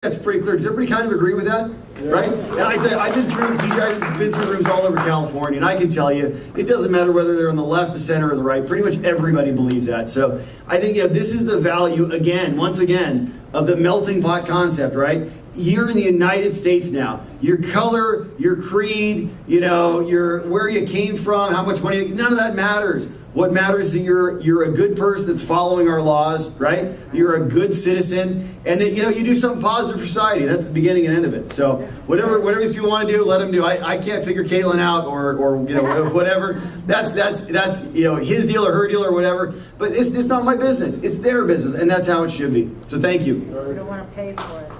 That's pretty clear. Does everybody kind of agree with that? Right? And I tell you, I've been through rooms all over California, and I can tell you, it doesn't matter whether they're on the left, the center, or the right. Pretty much everybody believes that. So I think this is the value, once again, of the melting pot concept, right? You're in the United States now. Your color, your creed, your where you came from, how much money, none of that matters. What matters is that you're a good person that's following our laws, right? You're a good citizen, and that you do something positive for society. That's the beginning and end of it. So whatever these people want to do, let them do. I can't figure Caitlin out or whatever. That's his deal or her deal or whatever. But it's not my business. It's their business, and that's how it should be. So thank you. We don't want to pay for it.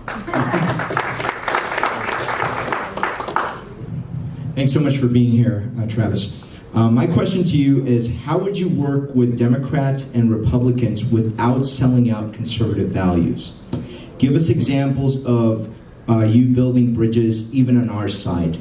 Thanks so much for being here, Travis. My question to you is, how would you work with Democrats and Republicans without selling out conservative values? Give us examples of you building bridges, even on our side.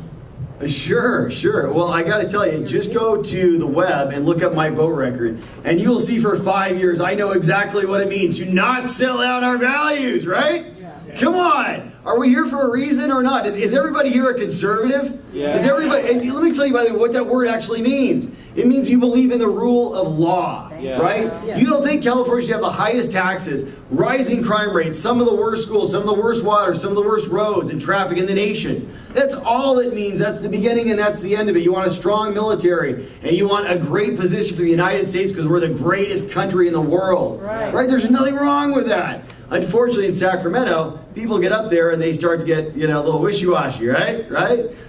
Sure. Well, I got to tell you, just go to the web and look up my vote record, and you will see for 5 years I know exactly what it means to not sell out our values, right? Yeah. Come on. Are we here for a reason or not? Is everybody here a conservative? Yeah. Is everybody? And let me tell you, by the way, what that word actually means. It means you believe in the rule of law, right? Yeah. You don't think California should have the highest taxes, rising crime rates, some of the worst schools, some of the worst water, some of the worst roads and traffic in the nation. That's all it means. That's the beginning and that's the end of it. You want a strong military, and you want a great position for the United States because we're the greatest country in the world, right? There's nothing wrong with that. Unfortunately, in Sacramento, people get up there and they start to get, a little wishy-washy, right?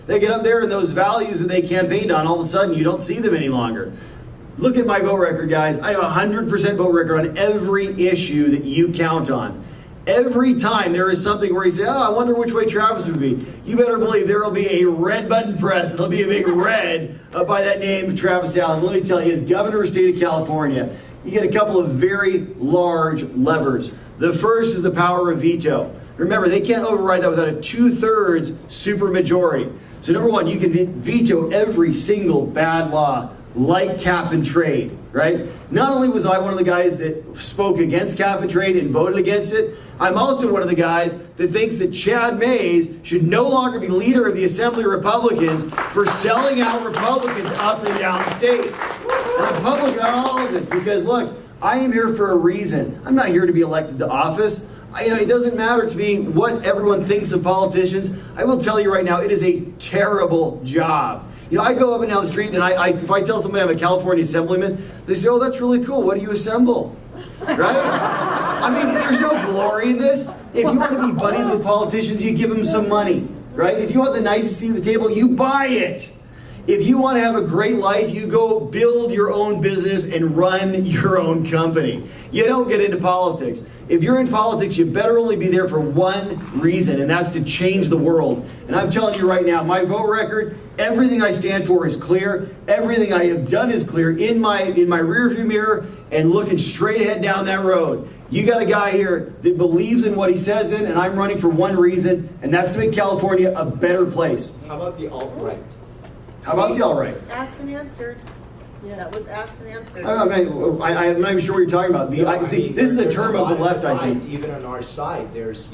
They get up there and those values that they campaigned on, all of a sudden, you don't see them any longer. Look at my vote record, guys. I have a 100% vote record on every issue that you count on. Every time there is something where you say, I wonder which way Travis would be, you better believe there will be a red button pressed. There'll be a big red by that name, Travis Allen. Let me tell you, as governor of the state of California, you get a couple of very large levers. The first is the power of veto. Remember, they can't override that without a 2/3 supermajority. So number one, you can veto every single bad law, like cap and trade, right? Not only was I one of the guys that spoke against cap and trade and voted against it, I'm also one of the guys that thinks that Chad Mays should no longer be leader of the Assembly of Republicans for selling out Republicans up and down the state. And I'm public on all of this because, look, I am here for a reason. I'm not here to be elected to office. It doesn't matter to me what everyone thinks of politicians. I will tell you right now, it is a terrible job. I go up and down the street, and if I tell somebody I'm a California assemblyman, they say, that's really cool. What do you assemble? Right? There's no glory in this. If you want to be buddies with politicians, you give them some money, right? If you want the nicest seat at the table, you buy it. If you want to have a great life, you go build your own business and run your own company. You don't get into politics. If you're in politics, you better only be there for one reason, and that's to change the world. And I'm telling you right now, my vote record, everything I stand for is clear. Everything I have done is clear in my rearview mirror and looking straight ahead down that road. You got a guy here that believes in what he says in, and I'm running for one reason, and that's to make California a better place. How about the alt-right? How about the alt-right? Asked and answered. Yeah, that was asked and answered. I'm not even sure what you're talking about. This is a term of the left, I think. Even on our side, there's,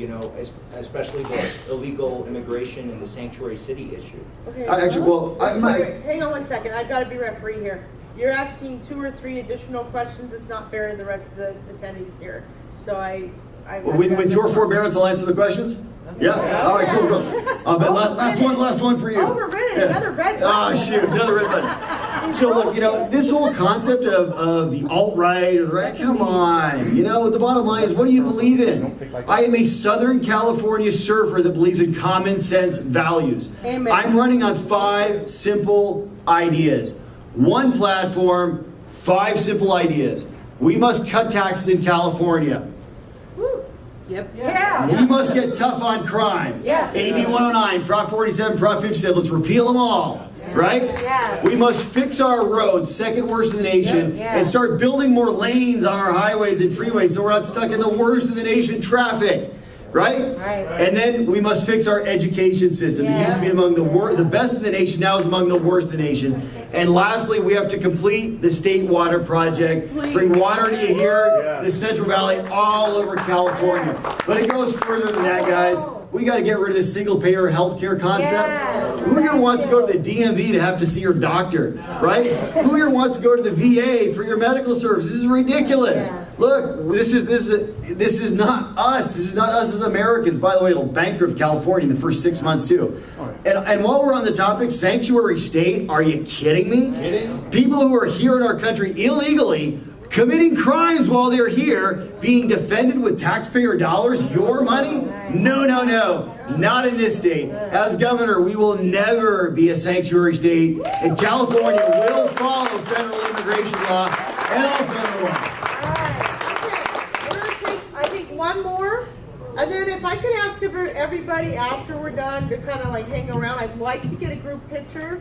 especially the illegal immigration and the sanctuary city issue. Okay. Hang on one second. I've got to be referee here. You're asking 2 or 3 additional questions. It's not fair to the rest of the attendees here. So with your forbearance, I'll answer the questions. Yeah. All right. Cool. But last one for you. Overridden. Another red button. Oh shoot, another red button. So look, this whole concept of the alt-right or the right, come on. The bottom line is, what do you believe in? I am a Southern California surfer that believes in common sense values. Amen. I'm running on 5 simple ideas. One platform, 5 simple ideas. We must cut taxes in California. Yep. Yeah. We must get tough on crime. Yes. AB 109, Prop 47, Prop 57. Let's repeal them all. Right? Yes. We must fix our roads, second worst in the nation, and start building more lanes on our highways and freeways so we're not stuck in the worst in the nation traffic. right? Right. And then we must fix our education system. It used to be among the best in the nation, now is among the worst in the nation. And lastly, we have to complete the state water project, bring water to here, the Central Valley, all over California. But it goes further than that, guys. We got to get rid of this single-payer healthcare concept. Yes. Who here wants to go to the DMV to have to see your doctor, right? Who here wants to go to the VA for your medical service? This is ridiculous. Look, this is not us. This is not us as Americans. By the way, it'll bankrupt California in the first 6 months too. And while we're on the topic, sanctuary state, are you kidding me? People who are here in our country illegally, committing crimes while they're here, being defended with taxpayer dollars, your money? No, no, no. Not in this state. As governor, we will never be a sanctuary state, and California will follow federal immigration law and all federal law. Okay, we're gonna take, I think, one more, and then if I could ask everybody after we're done to kind of like hang around, I'd like to get a group picture